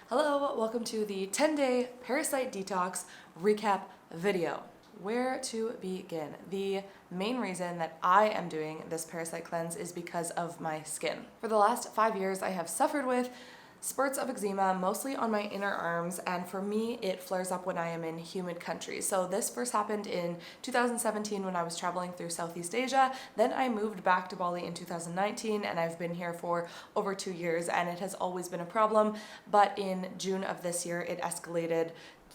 Hello, welcome to the 10-day Parasite Detox recap video. Where to begin? The main reason that I am doing this Parasite Cleanse is because of my skin. For the last 5 years, I have suffered with spurts of eczema, mostly on my inner arms, and for me, it flares up when I am in humid countries. So this first happened in 2017 when I was traveling through Southeast Asia. Then I moved back to Bali in 2019, and I've been here for over 2 years, and it has always been a problem. But in June of this year, it escalated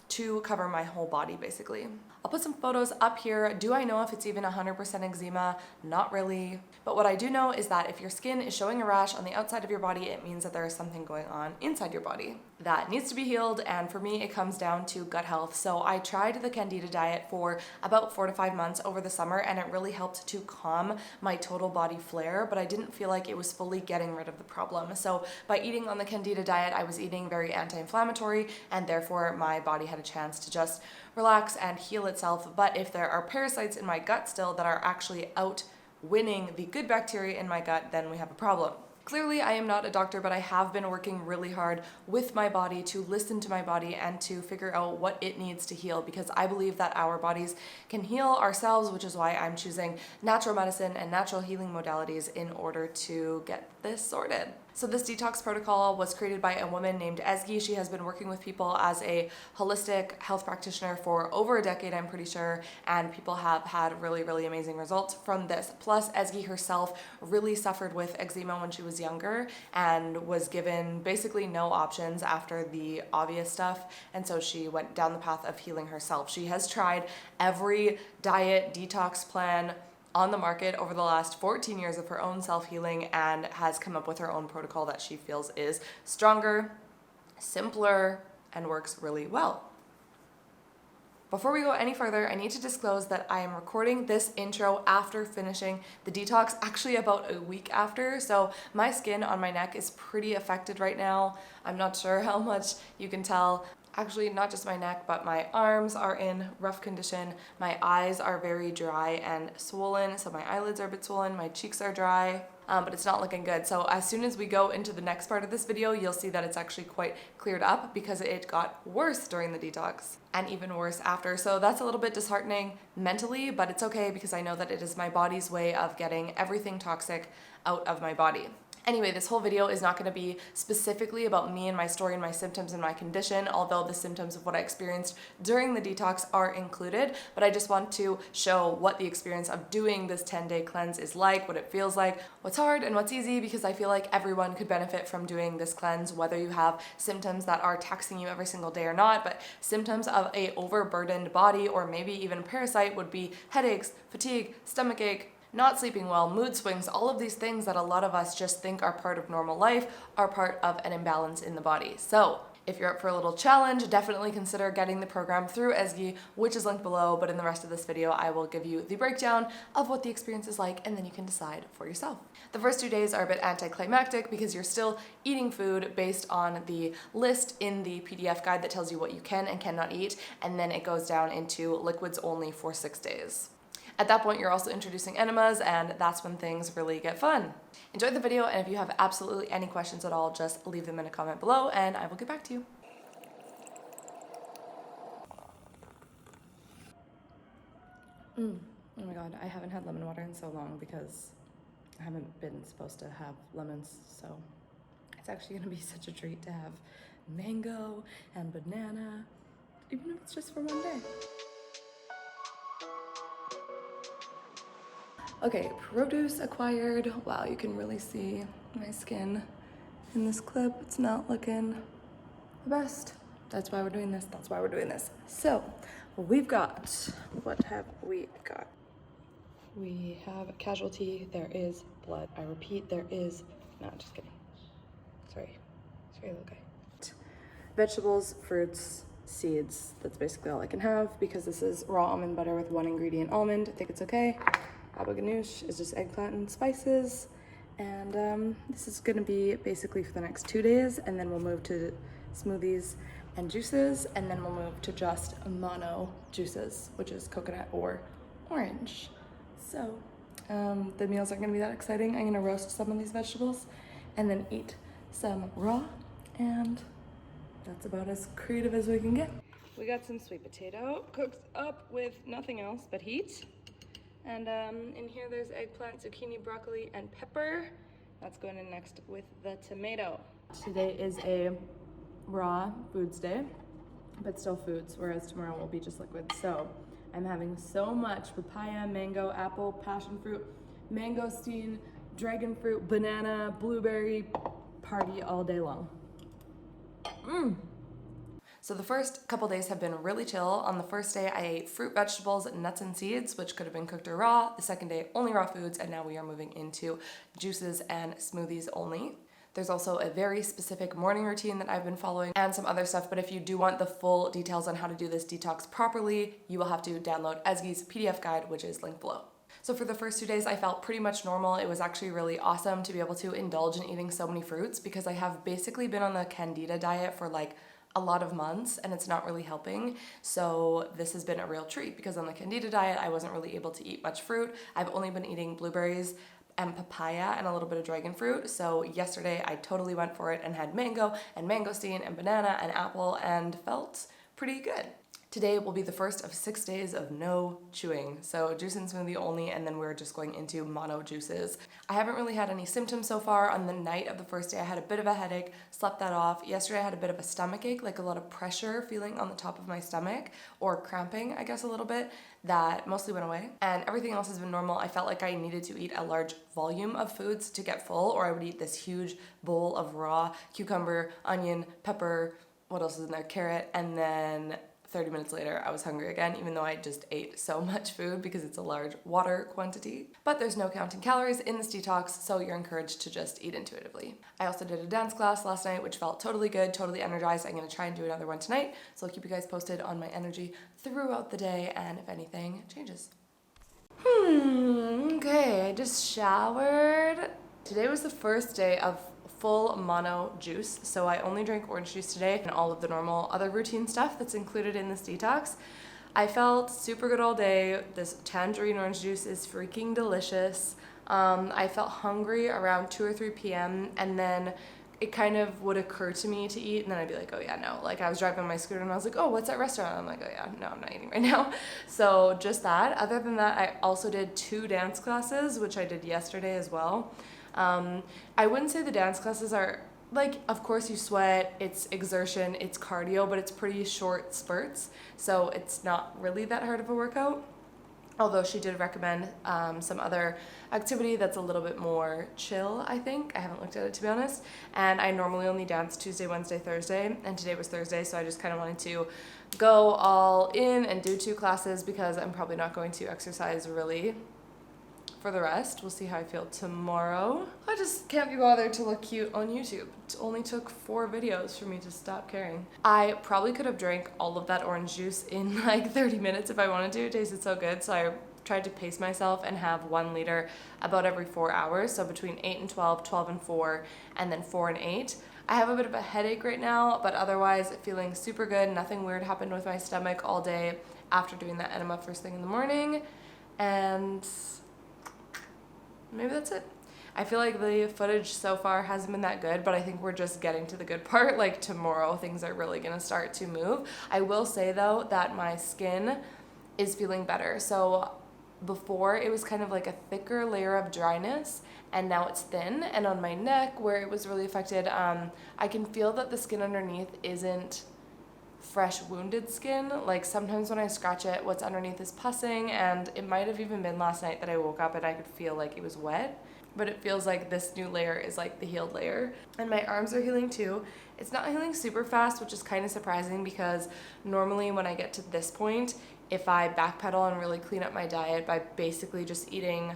to cover my whole body, basically. I'll put some photos up here. Do I know if it's even 100% eczema? Not really. But what I do know is that if your skin is showing a rash on the outside of your body, it means that there is something going on inside your body that needs to be healed, and for me, it comes down to gut health. So I tried the candida diet for about 4 to 5 months over the summer, and it really helped to calm my total body flare, but I didn't feel like it was fully getting rid of the problem. So by eating on the candida diet, I was eating very anti-inflammatory, and therefore my body had a chance to just relax and heal itself. But if there are parasites in my gut still that are actually out winning the good bacteria in my gut, then we have a problem. Clearly, I am not a doctor, but I have been working really hard with my body to listen to my body and to figure out what it needs to heal, because I believe that our bodies can heal ourselves, which is why I'm choosing natural medicine and natural healing modalities in order to get this sorted. So this detox protocol was created by a woman named Ezgi. She has been working with people as a holistic health practitioner for over a decade, I'm pretty sure, and people have had really, really amazing results from this. Plus, Ezgi herself really suffered with eczema when she was younger and was given basically no options after the obvious stuff, and so she went down the path of healing herself. She has tried every diet detox plan on the market over the last 14 years of her own self-healing and has come up with her own protocol that she feels is stronger, simpler, and works really well. Before we go any further, I need to disclose that I am recording this intro after finishing the detox, actually about a week after, so my skin on my neck is pretty affected right now. I'm not sure how much you can tell. Actually, not just my neck, but my arms are in rough condition. My eyes are very dry and swollen, so my eyelids are a bit swollen, my cheeks are dry, but it's not looking good. So as soon as we go into the next part of this video, you'll see that it's actually quite cleared up because it got worse during the detox and even worse after. So that's a little bit disheartening mentally, but it's okay because I know that it is my body's way of getting everything toxic out of my body. Anyway, this whole video is not going to be specifically about me and my story and my symptoms and my condition, although the symptoms of what I experienced during the detox are included, but I just want to show what the experience of doing this 10-day cleanse is like, what it feels like, what's hard and what's easy, because I feel like everyone could benefit from doing this cleanse, whether you have symptoms that are taxing you every single day or not, but symptoms of a overburdened body or maybe even parasite would be headaches, fatigue, stomachache, not sleeping well, mood swings, all of these things that a lot of us just think are part of normal life are part of an imbalance in the body. So if you're up for a little challenge, definitely consider getting the program through Ezgi, which is linked below, but in the rest of this video, I will give you the breakdown of what the experience is like, and then you can decide for yourself. The first 2 days are a bit anticlimactic because you're still eating food based on the list in the PDF guide that tells you what you can and cannot eat, and then it goes down into liquids only for 6 days. At that point, you're also introducing enemas, and that's when things really get fun. Enjoy the video, and if you have absolutely any questions at all, just leave them in a comment below, and I will get back to you. Oh my god, I haven't had lemon water in so long because I haven't been supposed to have lemons, so it's actually gonna be such a treat to have mango and banana, even if it's just for one day. Okay, produce acquired. Wow, you can really see my skin in this clip. It's not looking the best. That's why we're doing this. That's why we're doing this. So, we've got, what have we got? We have a casualty. There is blood. I repeat, there is, no, just kidding. Sorry little guy. Vegetables, fruits, seeds. That's basically all I can have because this is raw almond butter with 1 ingredient almond. I think it's okay. Baba ganoush is just eggplant and spices, and this is going to be basically for the next 2 days, and then we'll move to smoothies and juices, and then we'll move to just mono juices, which is coconut or orange. So the meals aren't going to be that exciting. I'm going to roast some of these vegetables and then eat some raw, and that's about as creative as we can get. We got some sweet potato cooked up with nothing else but heat. And in here there's eggplant, zucchini, broccoli, and pepper. That's going in next with the tomato. Today is a raw foods day, but still foods, whereas tomorrow will be just liquids. So I'm having so much papaya, mango, apple, passion fruit, mangosteen, dragon fruit, banana, blueberry, party all day long. So the first couple days have been really chill. On the first day, I ate fruit, vegetables, nuts, and seeds, which could have been cooked or raw. The second day, only raw foods, and now we are moving into juices and smoothies only. There's also a very specific morning routine that I've been following and some other stuff, but if you do want the full details on how to do this detox properly, you will have to download Ezgi's PDF guide, which is linked below. So for the first 2 days, I felt pretty much normal. It was actually really awesome to be able to indulge in eating so many fruits because I have basically been on the candida diet for like a lot of months and it's not really helping. So this has been a real treat because on the candida diet, I wasn't really able to eat much fruit. I've only been eating blueberries and papaya and a little bit of dragon fruit. So yesterday I totally went for it and had mango and mangosteen and banana and apple and felt pretty good. Today will be the first of 6 days of no chewing. So juice and smoothie only, and then we're just going into mono juices. I haven't really had any symptoms so far. On the night of the first day, I had a bit of a headache, slept that off. Yesterday, I had a bit of a stomach ache, like a lot of pressure feeling on the top of my stomach, or cramping, I guess a little bit. That mostly went away. And everything else has been normal. I felt like I needed to eat a large volume of foods to get full, or I would eat this huge bowl of raw cucumber, onion, pepper, what else is in there? Carrot, and then 30 minutes later, I was hungry again, even though I just ate so much food because it's a large water quantity. But there's no counting calories in this detox, so you're encouraged to just eat intuitively. I also did a dance class last night, which felt totally good, totally energized. I'm gonna try and do another one tonight, so I'll keep you guys posted on my energy throughout the day and if anything changes. Okay, I just showered. Today was the first day of full mono juice, so I only drank orange juice today and all of the normal other routine stuff that's included in this detox. I felt super good all day. This tangerine orange juice is freaking delicious. I felt hungry around 2 or 3 p.m. and then it kind of would occur to me to eat and then I'd be like, oh yeah, no. Like I was driving my scooter and I was like, oh, what's that restaurant? I'm like, oh yeah, no, I'm not eating right now. So just that. Other than that, I also did 2 dance classes, which I did yesterday as well. I wouldn't say the dance classes are, like, of course you sweat, it's exertion, it's cardio, but it's pretty short spurts, so it's not really that hard of a workout. Although she did recommend some other activity that's a little bit more chill, I think. I haven't looked at it, to be honest. And I normally only dance Tuesday, Wednesday, Thursday, and today was Thursday, so I just kind of wanted to go all in and do 2 classes because I'm probably not going to exercise really for the rest. We'll see how I feel tomorrow. I just can't be bothered to look cute on YouTube. It only took 4 videos for me to stop caring. I probably could have drank all of that orange juice in like 30 minutes if I wanted to. It tasted so good, so I tried to pace myself and have 1 liter about every 4 hours. So between 8 and 12, 12 and 4, and then 4 and 8. I have a bit of a headache right now, but otherwise feeling super good. Nothing weird happened with my stomach all day after doing that enema first thing in the morning. And maybe that's it. I feel like the footage so far hasn't been that good, but I think we're just getting to the good part. Like tomorrow, things are really gonna start to move. I will say though that my skin is feeling better. So before it was kind of like a thicker layer of dryness and now it's thin. And on my neck where it was really affected, I can feel that the skin underneath isn't fresh wounded skin. Like sometimes when I scratch it, what's underneath is pussing, and it might have even been last night that I woke up and I could feel like it was wet, but it feels like this new layer is like the healed layer. And my arms are healing too. It's not healing super fast, which is kind of surprising because normally when I get to this point, if I backpedal and really clean up my diet by basically just eating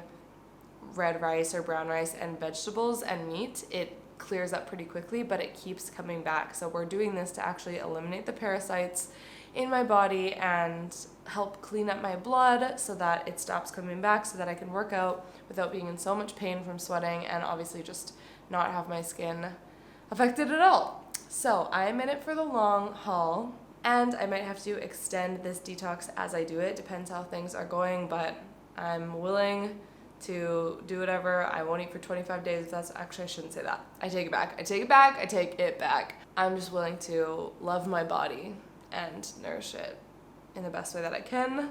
red rice or brown rice and vegetables and meat, it clears up pretty quickly, but it keeps coming back. So we're doing this to actually eliminate the parasites in my body and help clean up my blood so that it stops coming back so that I can work out without being in so much pain from sweating and obviously just not have my skin affected at all. So I'm in it for the long haul and I might have to extend this detox as I do it. Depends how things are going, but I'm willing to do whatever. I won't eat for 25 days. That's actually, I shouldn't say that. I take it back. I take it back. I take it back. I'm just willing to love my body and nourish it in the best way that I can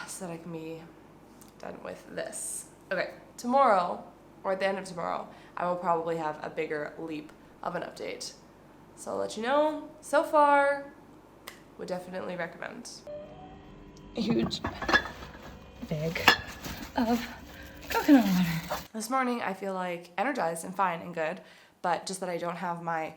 so that I can be done with this. Okay, tomorrow, or at the end of tomorrow, I will probably have a bigger leap of an update. So I'll let you know. So far, would definitely recommend. A huge bag of coconut water. This morning I feel like energized and fine and good, but just that I don't have my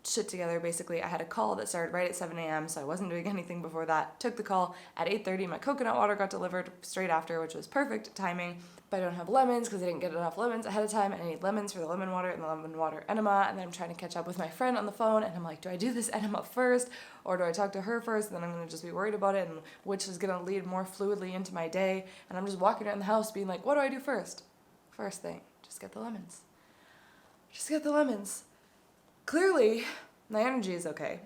shit together. Basically, I had a call that started right at 7 a.m. so I wasn't doing anything before that. Took the call at 8:30. My coconut water got delivered straight after, which was perfect timing. But I don't have lemons because I didn't get enough lemons ahead of time. I need lemons for the lemon water and the lemon water enema. And then I'm trying to catch up with my friend on the phone, and I'm like, do I do this enema first or do I talk to her first? And then I'm gonna just be worried about it, and which is gonna lead more fluidly into my day. And I'm just walking around the house being like, what do I do first? First thing, just get the lemons. Just get the lemons. Clearly, my energy is okay.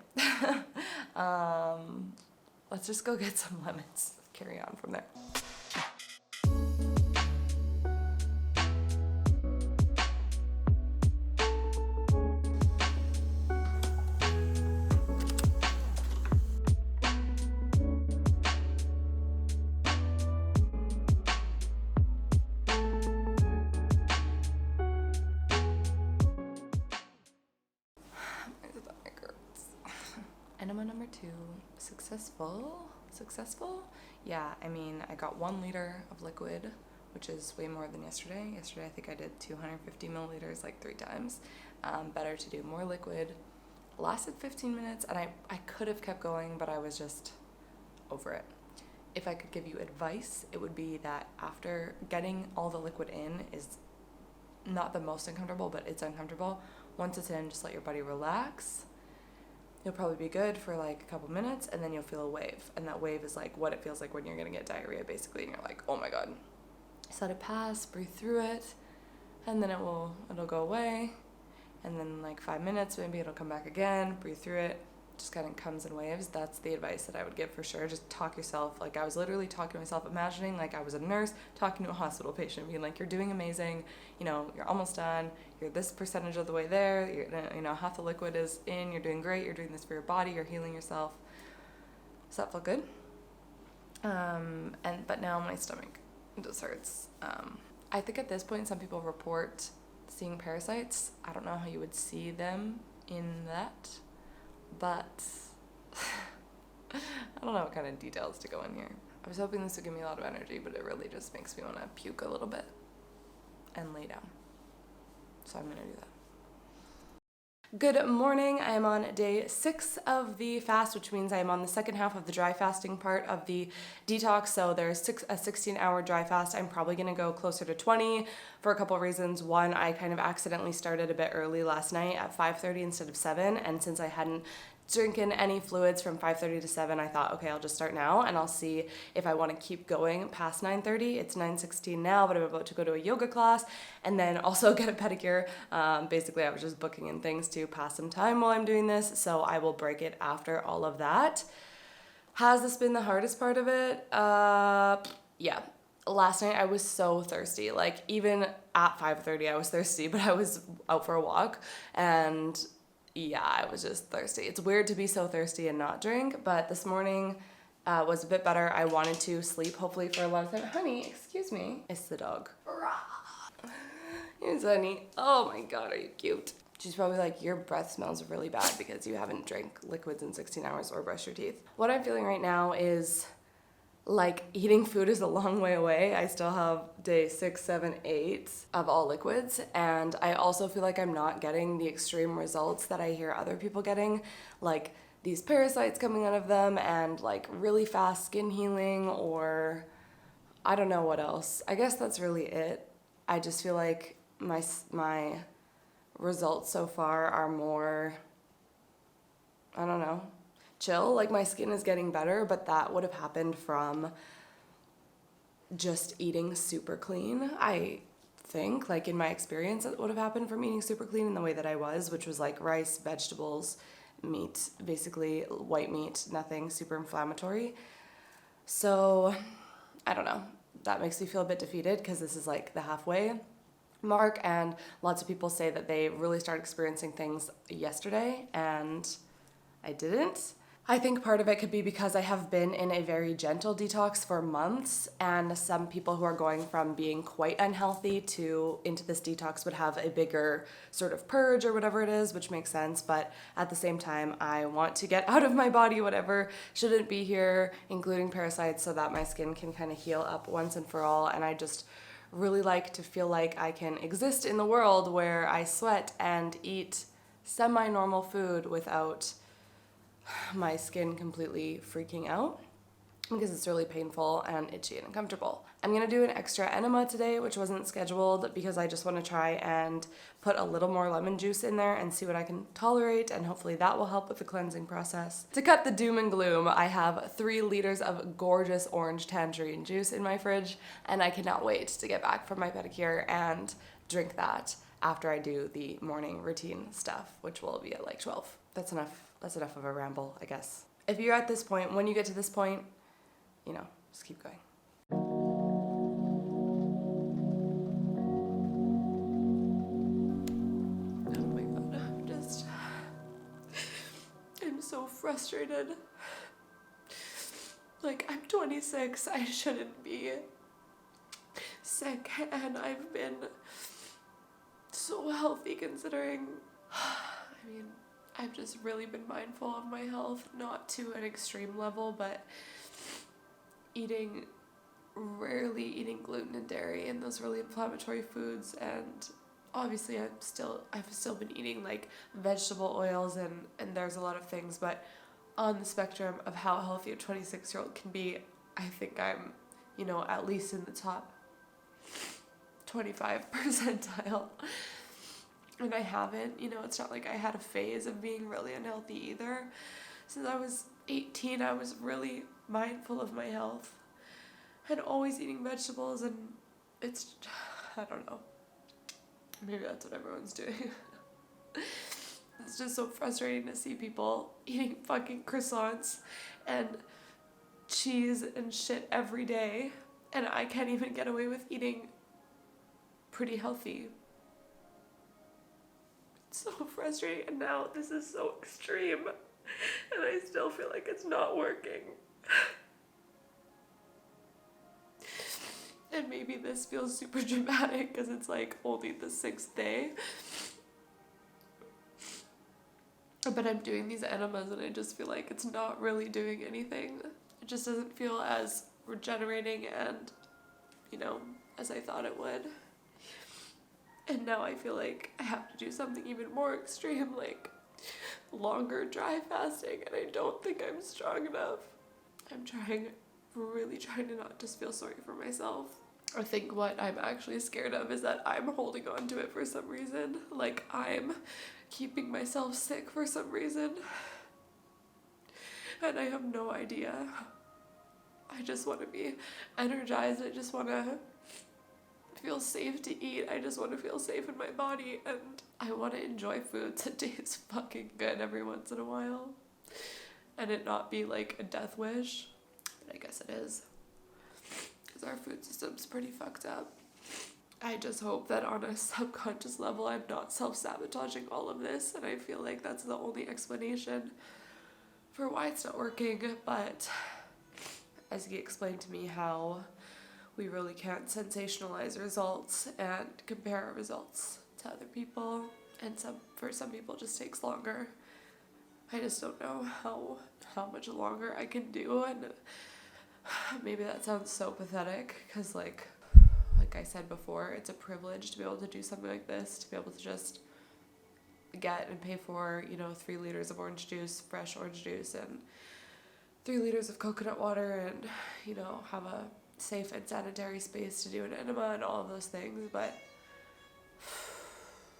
Let's just go get some lemons. Carry on from there. Enema number 2, successful? Yeah, I mean, I got 1 liter of liquid, which is way more than yesterday. Yesterday, I think I did 250 milliliters like 3 times. Better to do more liquid. Lasted 15 minutes, and I could have kept going, but I was just over it. If I could give you advice, it would be that after getting all the liquid in is not the most uncomfortable, but it's uncomfortable. Once it's in, just let your body relax. You'll probably be good for like a couple minutes, and then you'll feel a wave. And that wave is like what it feels like when you're gonna get diarrhea, basically, and you're like, oh my god. Just let it pass, breathe through it, and then it'll go away. And then like 5 minutes, maybe it'll come back again, breathe through it. Just kind of comes in waves. That's the advice that I would give for sure. Just talk yourself. Like I was literally talking to myself, imagining like I was a nurse talking to a hospital patient, being like, you're doing amazing, you know, you're almost done, you're this percentage of the way there, you know, half the liquid is in, you're doing great, you're doing this for your body, you're healing yourself. Does that feel good? But now my stomach just hurts. I think at this point some people report seeing parasites. I don't know how you would see them in that, but I don't know what kind of details to go in here. I was hoping this would give me a lot of energy, but it really just makes me want to puke a little bit and lay down. So I'm gonna do that. Good morning. I am on day 6 of the fast, which means I am on the second half of the dry fasting part of the detox. So there's a 16-hour dry fast. I'm probably gonna go closer to 20 for a couple of reasons. One, I kind of accidentally started a bit early last night at 5:30 instead of 7, and since I hadn't drinking any fluids from 5:30 to 7, I thought, okay, I'll just start now, and I'll see if I want to keep going past 9:30. It's 9:16 now, but I'm about to go to a yoga class and then also get a pedicure. Basically, I was just booking in things to pass some time while I'm doing this, so I will break it after all of that. Has this been the hardest part of it? Yeah. Last night I was so thirsty. Like even at 5:30 I was thirsty, but I was out for a walk, and yeah, I was just thirsty. It's weird to be so thirsty and not drink, but this morning was a bit better. I wanted to sleep hopefully for a long time. Honey, excuse me. It's the dog. Here's Honey. Oh my god, are you cute? She's probably like, your breath smells really bad because you haven't drank liquids in 16 hours or brushed your teeth. What I'm feeling right now is like eating food is a long way away. I still have day 6, 7, 8 of all liquids, and I also feel like I'm not getting the extreme results that I hear other people getting, like these parasites coming out of them and like really fast skin healing, or I don't know what else. I guess that's really it. I just feel like my results so far are more, I don't know, chill. Like my skin is getting better, but that would have happened from just eating super clean. I think, like in my experience, it would have happened from eating super clean in the way that I was, which was like rice, vegetables, meat, basically white meat, nothing super inflammatory. So I don't know. that makes me feel a bit defeated because this is like the halfway mark, and lots of people say that they really start experiencing things yesterday and I didn't. I think part of it could be because I have been in a very gentle detox for months, and some people who are going from being quite unhealthy to into this detox would have a bigger sort of purge or whatever it is, which makes sense. But at the same time, I want to get out of my body whatever shouldn't be here, including parasites, so that my skin can kind of heal up once and for all. And I just really like to feel like I can exist in the world where I sweat and eat semi-normal food without my skin completely freaking out, because it's really painful and itchy and uncomfortable. I'm gonna do an extra enema today, which wasn't scheduled, because I just want to try and put a little more lemon juice in there and see what I can tolerate, and hopefully that will help with the cleansing process. To cut the doom and gloom, I have 3 liters of gorgeous orange tangerine juice in my fridge, and I cannot wait to get back from my pedicure and drink that after I do the morning routine stuff, which will be at like 12. That's enough of a ramble, I guess. If you're at this point, when you get to this point, you know, just keep going. Oh my God, I'm so frustrated. Like, I'm 26, I shouldn't be sick, and I've been so healthy considering. I mean, I've just really been mindful of my health, not to an extreme level, but rarely eating gluten and dairy and those really inflammatory foods, and obviously I've still been eating like vegetable oils and there's a lot of things, but on the spectrum of how healthy a 26-year-old can be, I think I'm, you know, at least in the top 25 percentile. And I haven't, you know, it's not like I had a phase of being really unhealthy either. Since I was 18, I was really mindful of my health and always eating vegetables, and it's, I don't know, maybe that's what everyone's doing. It's just so frustrating to see people eating fucking croissants and cheese and shit every day, and I can't even get away with eating pretty healthy. It's so frustrating, and now this is so extreme, and I still feel like it's not working. And maybe this feels super dramatic because it's like only the 6th day. But I'm doing these enemas and I just feel like it's not really doing anything. It just doesn't feel as regenerating and, you know, as I thought it would. And now I feel like I have to do something even more extreme, like longer dry fasting, and I don't think I'm strong enough. I'm really trying to not just feel sorry for myself. I think what I'm actually scared of is that I'm holding on to it for some reason. Like, I'm keeping myself sick for some reason. And I have no idea. I just want to be energized. I just want to feel safe to eat. I just want to feel safe in my body. And I want to enjoy food that tastes fucking good every once in a while. And it not be like a death wish. But I guess it is. Because our food system's pretty fucked up. I just hope that on a subconscious level I'm not self-sabotaging all of this, and I feel like that's the only explanation for why it's not working. But Ezgi explained to me how we really can't sensationalize results and compare our results to other people, and for some people it just takes longer. I just don't know how much longer I can do, and maybe that sounds so pathetic because like I said before, it's a privilege to be able to do something like this, to be able to just get and pay for, you know, 3 liters of orange juice, fresh orange juice, and 3 liters of coconut water, and, you know, have a safe and sanitary space to do an enema and all of those things, but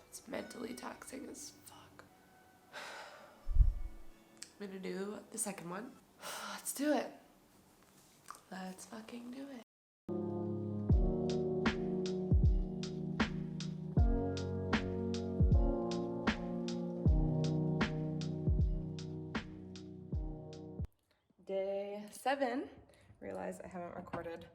it's mentally taxing as fuck. I'm gonna do the second one. Let's do it. Let's fucking do it. Day 7. Realize I haven't recorded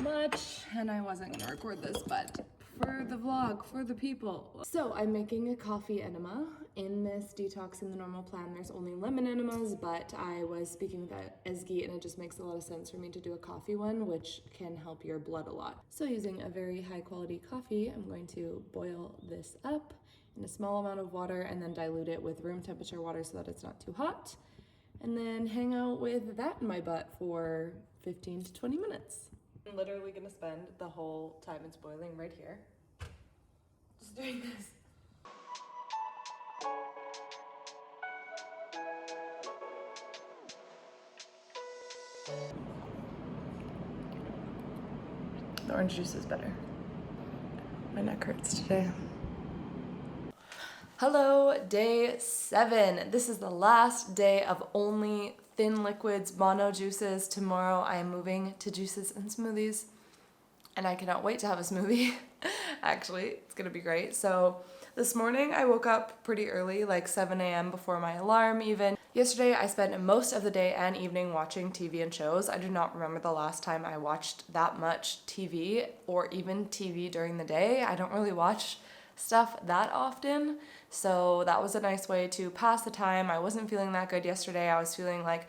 much, and I wasn't gonna record this, but for the vlog, for the people. So I'm making a coffee enema. In this detox in the normal plan, there's only lemon enemas, but I was speaking with Ezgi and it just makes a lot of sense for me to do a coffee one, which can help your blood a lot. So using a very high quality coffee, I'm going to boil this up in a small amount of water and then dilute it with room temperature water so that it's not too hot. And then hang out with that in my butt for 15 to 20 minutes. I'm literally gonna spend the whole time it's boiling right here, just doing this. The orange juice is better. My neck hurts today. Hello, day 7. This is the last day of only thin liquids, mono juices. Tomorrow I am moving to juices and smoothies, and I cannot wait to have a smoothie. Actually, it's gonna be great. So this morning I woke up pretty early, like 7 a.m. before my alarm even. Yesterday I spent most of the day and evening watching TV and shows. I do not remember the last time I watched that much TV or even TV during the day. I don't really watch stuff that often, so that was a nice way to pass the time. I wasn't feeling that good yesterday. I was feeling like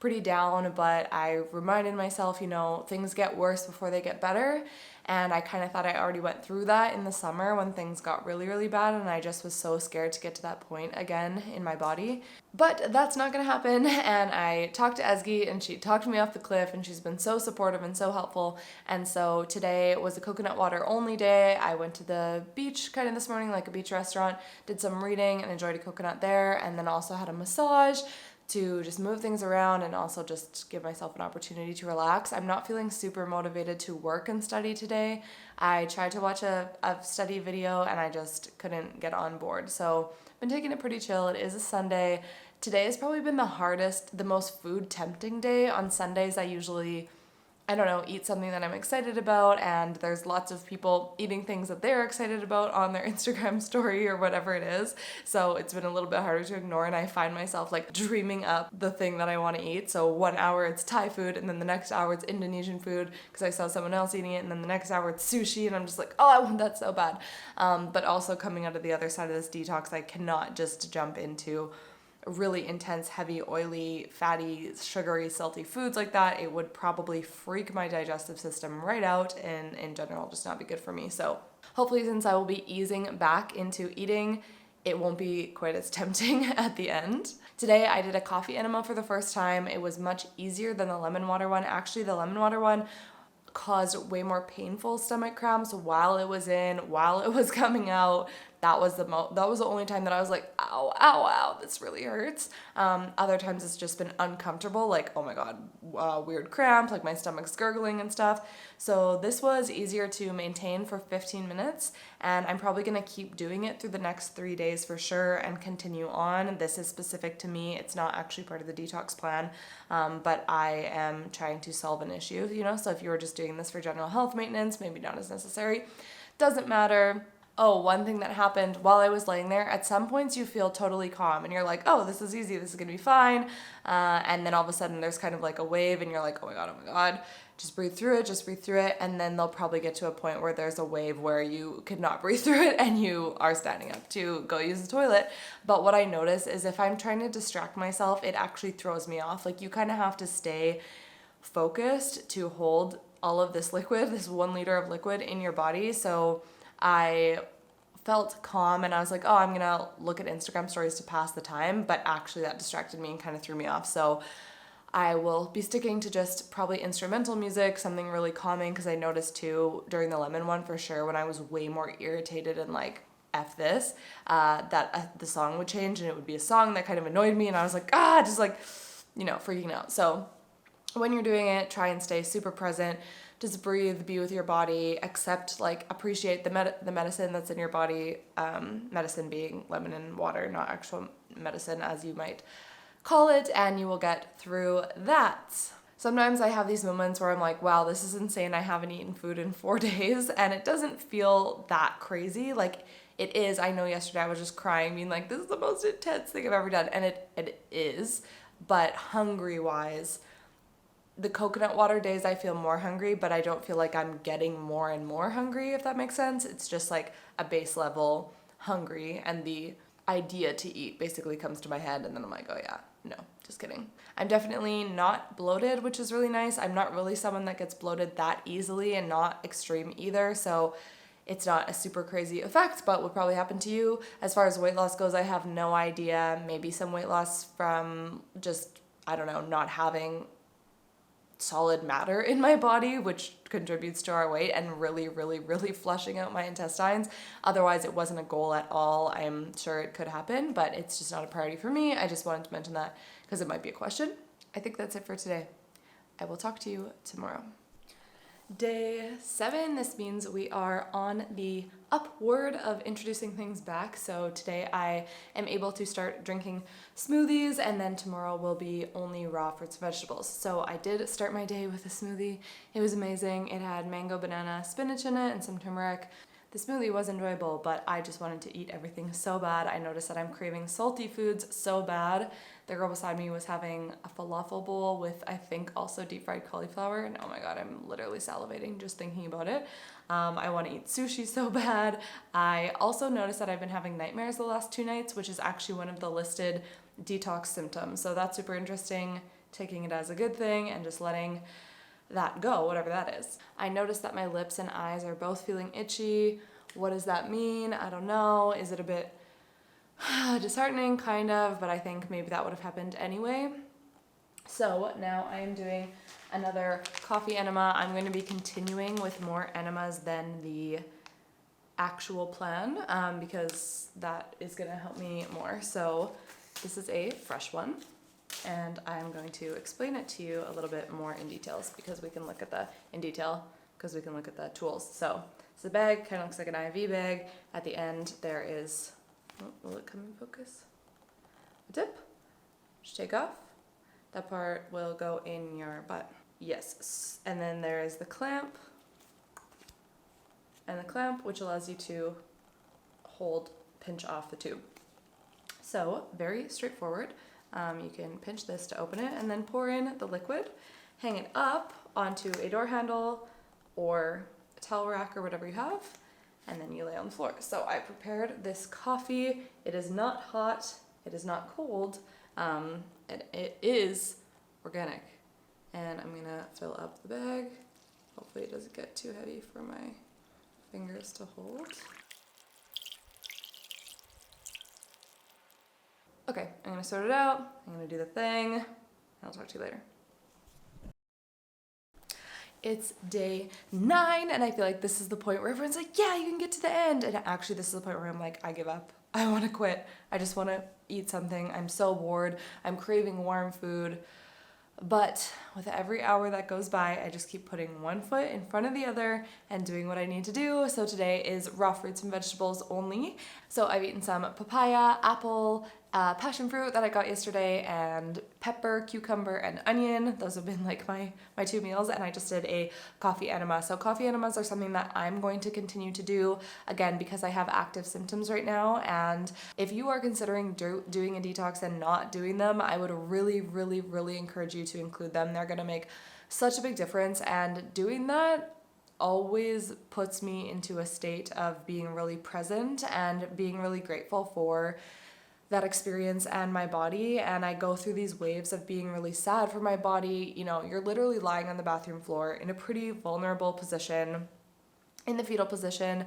pretty down, but I reminded myself, you know, things get worse before they get better. And I kind of thought I already went through that in the summer when things got really, really bad, and I just was so scared to get to that point again in my body. But that's not gonna happen, and I talked to Ezgi, and she talked me off the cliff, and she's been so supportive and so helpful. And so today was a coconut water only day. I went to the beach kind of this morning, like a beach restaurant, did some reading and enjoyed a coconut there, and then also had a massage to just move things around and also just give myself an opportunity to relax. I'm not feeling super motivated to work and study today. I tried to watch a study video and I just couldn't get on board. So I've been taking it pretty chill. It is a Sunday. Today has probably been the hardest, the most food tempting day. On Sundays I usually, I don't know, eat something that I'm excited about, and there's lots of people eating things that they're excited about on their Instagram story or whatever it is. So it's been a little bit harder to ignore, and I find myself like dreaming up the thing that I want to eat. So 1 hour it's Thai food, and then the next hour it's Indonesian food because I saw someone else eating it, and then the next hour it's sushi, and I'm just like, oh, I want that so bad. But also coming out of the other side of this detox, I cannot just jump into really intense, heavy, oily, fatty, sugary, salty foods like that. It would probably freak my digestive system right out and in general just not be good for me. So hopefully, since I will be easing back into eating, it won't be quite as tempting at the end. Today I did a coffee enema for the first time. It was much easier than the lemon water one. Actually, the lemon water one caused way more painful stomach cramps while it was in, while it was coming out. That was the only time that I was like, ow, ow, ow, this really hurts. Other times it's just been uncomfortable, like, oh my god, weird cramp, like my stomach's gurgling and stuff. So this was easier to maintain for 15 minutes, and I'm probably gonna keep doing it through the next 3 days for sure and continue on. This is specific to me. It's not actually part of the detox plan, but I am trying to solve an issue, you know? So if you were just doing this for general health maintenance, maybe not as necessary. Doesn't matter. Oh, one thing that happened while I was laying there, at some points you feel totally calm and you're like, oh, this is easy, this is gonna be fine. And then all of a sudden there's kind of like a wave and you're like, oh my God, just breathe through it. And then they'll probably get to a point where there's a wave where you could not breathe through it and you are standing up to go use the toilet. But what I notice is if I'm trying to distract myself, it actually throws me off. Like you kind of have to stay focused to hold all of this liquid, this 1 liter of liquid in your body. So I felt calm and I was like, oh, I'm gonna look at Instagram stories to pass the time, but actually that distracted me and kind of threw me off. So I will be sticking to just probably instrumental music, something really calming, because I noticed too during the lemon one for sure when I was way more irritated and like F this, that the song would change and it would be a song that kind of annoyed me and I was like, just like, you know, freaking out. So when you're doing it, try and stay super present. Just breathe, be with your body, accept, like, appreciate the medicine that's in your body, medicine being lemon and water, not actual medicine as you might call it, and you will get through that. Sometimes I have these moments where I'm like, wow, this is insane. I haven't eaten food in 4 days, and it doesn't feel that crazy. Like, it is. I know yesterday I was just crying, being like, this is the most intense thing I've ever done, and it is. But hungry-wise, the coconut water days I feel more hungry, but I don't feel like I'm getting more and more hungry, if that makes sense. It's just like a base level hungry, and the idea to eat basically comes to my head, and then I'm like, oh yeah, no, just kidding. I'm definitely not bloated, which is really nice. I'm not really someone that gets bloated that easily, and not extreme either, so it's not a super crazy effect, but would probably happen to you. As far as weight loss goes, I have no idea. Maybe some weight loss from just, I don't know, not having solid matter in my body, which contributes to our weight, and really, really, really flushing out my intestines. Otherwise, it wasn't a goal at all. I'm sure it could happen, but it's just not a priority for me. I just wanted to mention that because it might be a question. I think that's it for today. I will talk to you tomorrow. Day 7, this means we are on the upward of introducing things back. So today I am able to start drinking smoothies, and then tomorrow will be only raw fruits and vegetables. So I did start my day with a smoothie. It was amazing. It had mango, banana, spinach in it, and some turmeric. The smoothie was enjoyable, but I just wanted to eat everything so bad. I noticed that I'm craving salty foods so bad. The girl beside me was having a falafel bowl with, I think, also deep fried cauliflower. And oh my God, I'm literally salivating just thinking about it. I want to eat sushi so bad. I also noticed that I've been having nightmares the last 2 nights, which is actually one of the listed detox symptoms. So that's super interesting, taking it as a good thing and just letting that go, whatever that is. I noticed that my lips and eyes are both feeling itchy. What does that mean? I don't know. Is it a bit disheartening? Kind of, but I think maybe that would have happened anyway. So now I am doing another coffee enema. I'm going to be continuing with more enemas than the actual plan, because that is going to help me more. So this is a fresh one, and I'm going to explain it to you a little bit more in details, because we can look at the tools. So it's a bag, kind of looks like an IV bag. At the end there is, will it come in focus? A tip. Just take off. That part will go in your butt. Yes. And then there is the clamp. And the clamp, which allows you to pinch off the tube. So very straightforward. You can pinch this to open it, and then pour in the liquid, hang it up onto a door handle or a towel rack or whatever you have, and then you lay on the floor. So I prepared this coffee. It is not hot. It is not cold. It is organic. And I'm gonna fill up the bag. Hopefully it doesn't get too heavy for my fingers to hold. Okay, I'm gonna sort it out. I'm gonna do the thing, and I'll talk to you later. It's day 9, and I feel like this is the point where everyone's like, yeah, you can get to the end. And actually, this is the point where I'm like, I give up. I want to quit. I just want to eat something. I'm so bored. I'm craving warm food. But with every hour that goes by, I just keep putting one foot in front of the other and doing what I need to do. So today is raw fruits and vegetables only. So I've eaten some papaya, apple, passion fruit that I got yesterday, and pepper, cucumber, and onion. Those have been like my 2 meals, and I just did a coffee enema. So coffee enemas are something that I'm going to continue to do, again, because I have active symptoms right now. And if you are considering doing a detox and not doing them, I would really, really, really encourage you to include them. They're gonna make such a big difference, and doing that always puts me into a state of being really present and being really grateful for that experience and my body. And I go through these waves of being really sad for my body. You know, you're literally lying on the bathroom floor in a pretty vulnerable position, in the fetal position,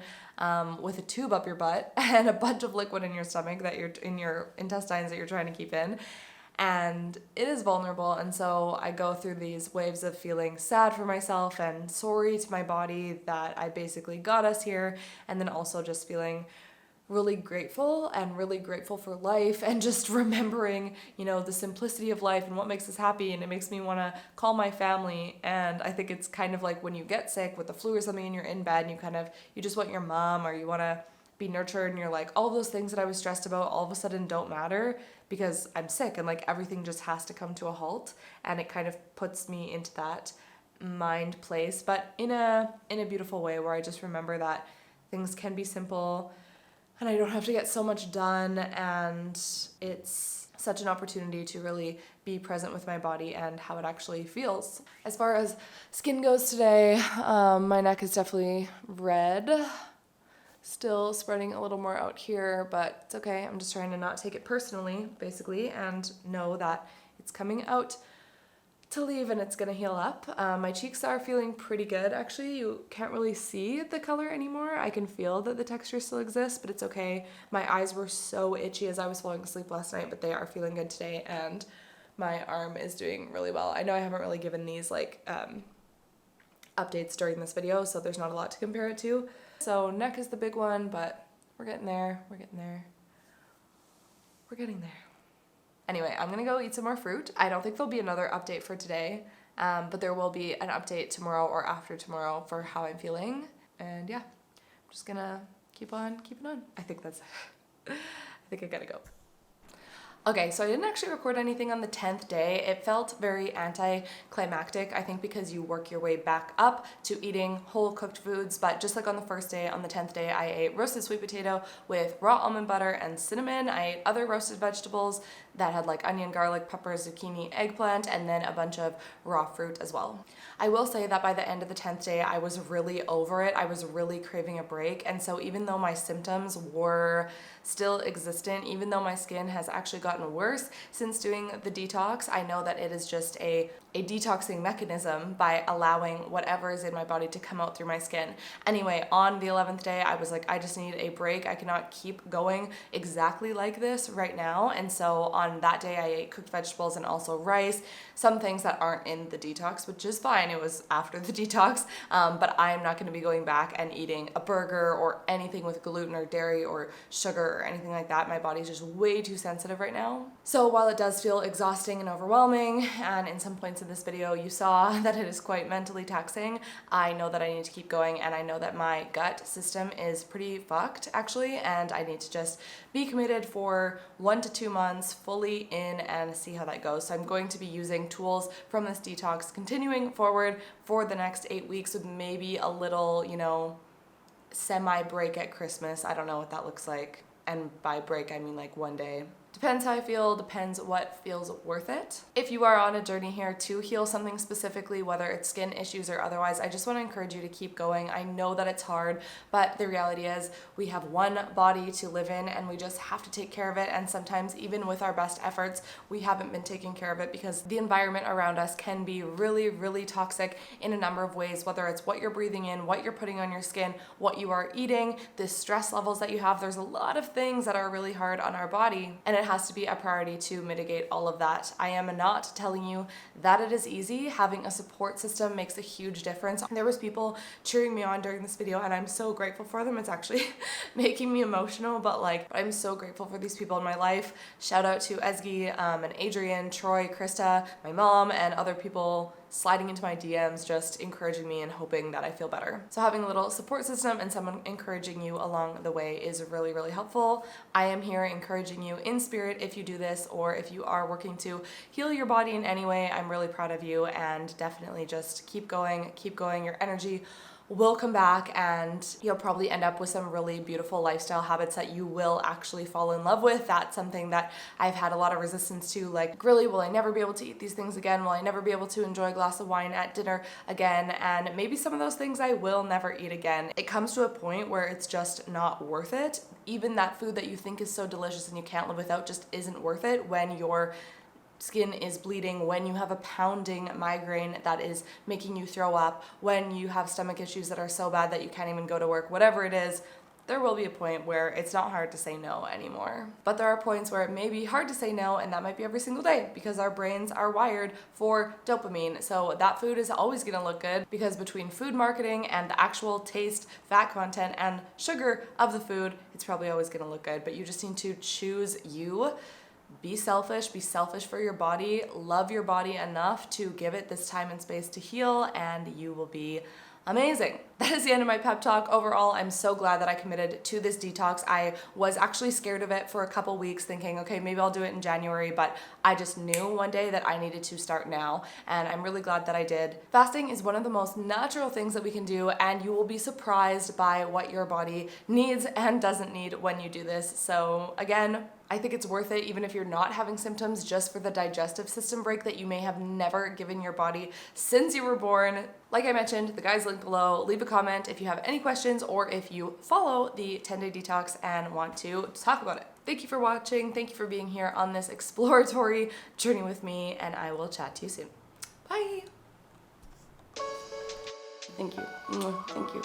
with a tube up your butt and a bunch of liquid in your stomach that you're in your intestines that you're trying to keep in. And it is vulnerable, and so I go through these waves of feeling sad for myself and sorry to my body that I basically got us here, and then also just feeling really grateful for life, and just remembering, you know, the simplicity of life and what makes us happy. And it makes me want to call my family. And I think it's kind of like when you get sick with the flu or something and you're in bed and you just want your mom, or you want to be nurtured, and you're like, all those things that I was stressed about all of a sudden don't matter because I'm sick, and like everything just has to come to a halt. And it kind of puts me into that mind place, but in a beautiful way, where I just remember that things can be simple and I don't have to get so much done, and it's such an opportunity to really be present with my body and how it actually feels. As far as skin goes today, my neck is definitely red. Still spreading a little more out here, but it's okay. I'm just trying to not take it personally, basically, and know that it's coming out to leave and it's gonna heal up. My cheeks are feeling pretty good, actually. You can't really see the color anymore. I can feel that the texture still exists, but it's okay. My eyes were so itchy as I was falling asleep last night, but they are feeling good today, and my arm is doing really well. I know I haven't really given these like updates during this video, so there's not a lot to compare it to. So neck is the big one, but we're getting there, we're getting there, we're getting there. Anyway, I'm gonna go eat some more fruit. I don't think there'll be another update for today, but there will be an update tomorrow or after tomorrow for how I'm feeling. And yeah, I'm just gonna keep on keeping on. I think that's it. I think I gotta go. Okay, so I didn't actually record anything on the 10th day. It felt very anticlimactic, I think because you work your way back up to eating whole cooked foods, but just like on the first day, on the 10th day, I ate roasted sweet potato with raw almond butter and cinnamon. I ate other roasted vegetables that had like onion, garlic, peppers, zucchini, eggplant, and then a bunch of raw fruit as well. I will say that by the end of the 10th day, I was really over it. I was really craving a break, and so even though my symptoms were still existent, even though my skin has actually gotten worse since doing the detox, I know that it is just a detoxing mechanism by allowing whatever is in my body to come out through my skin. Anyway, on the 11th day, I was like, I just need a break. I cannot keep going exactly like this right now. And so on that day, I ate cooked vegetables and also rice, some things that aren't in the detox, which is fine. It was after the detox, but I'm not going to be going back and eating a burger or anything with gluten or dairy or sugar or anything like that. My body's just way too sensitive right now. So while it does feel exhausting and overwhelming, and in some points in this video you saw that it is quite mentally taxing, I know that I need to keep going, and I know that my gut system is pretty fucked actually, and I need to just be committed for 1 to 2 months fully in and see how that goes. So I'm going to be using tools from this detox continuing forward for the next 8 weeks with maybe a little, you know, semi-break at Christmas. I don't know what that looks like. And by break, I mean like 1 day. Depends how I feel, depends what feels worth it. If you are on a journey here to heal something specifically, whether it's skin issues or otherwise, I just want to encourage you to keep going. I know that it's hard, but the reality is we have one body to live in and we just have to take care of it. And sometimes even with our best efforts, we haven't been taking care of it because the environment around us can be really, really toxic in a number of ways, whether it's what you're breathing in, what you're putting on your skin, what you are eating, the stress levels that you have. There's a lot of things that are really hard on our body, and it has to be a priority to mitigate all of that. I am not telling you that it is easy. Having a support system makes a huge difference. There was people cheering me on during this video and I'm so grateful for them. It's actually making me emotional, but like I'm so grateful for these people in my life. Shout out to Ezgi and Adrian, Troy, Krista, my mom, and other people sliding into my DMs, just encouraging me and hoping that I feel better. So having a little support system and someone encouraging you along the way is really, really helpful. I am here encouraging you in spirit if you do this, or if you are working to heal your body in any way. I'm really proud of you, and definitely just keep going, your energy will come back, and you'll probably end up with some really beautiful lifestyle habits that you will actually fall in love with. That's something that I've had a lot of resistance to, like, really, will I never be able to eat these things again? Will I never be able to enjoy a glass of wine at dinner again? And maybe some of those things I will never eat again. It comes to a point where it's just not worth it. Even that food that you think is so delicious and you can't live without just isn't worth it when you're skin is bleeding, when you have a pounding migraine that is making you throw up, when you have stomach issues that are so bad that you can't even go to work, whatever it is, there will be a point where it's not hard to say no anymore. But there are points where it may be hard to say no, and that might be every single day because our brains are wired for dopamine. So that food is always gonna look good because between food marketing and the actual taste, fat content, and sugar of the food, it's probably always gonna look good. But you just need to choose you. Be selfish for your body, love your body enough to give it this time and space to heal, and you will be amazing. that is the end of my pep talk. Overall, I'm so glad that I committed to this detox. I was actually scared of it for a couple weeks, thinking, okay, maybe I'll do it in January, but I just knew one day that I needed to start now, and I'm really glad that I did. Fasting is one of the most natural things that we can do, and you will be surprised by what your body needs and doesn't need when you do this. So again, I think it's worth it even if you're not having symptoms, just for the digestive system break that you may have never given your body since you were born. Like I mentioned, the guy's link below. Leave a comment if you have any questions or if you follow the 10-day detox and want to talk about it. Thank you for watching. Thank you for being here on this exploratory journey with me, and I will chat to you soon. Bye. Thank you. Thank you.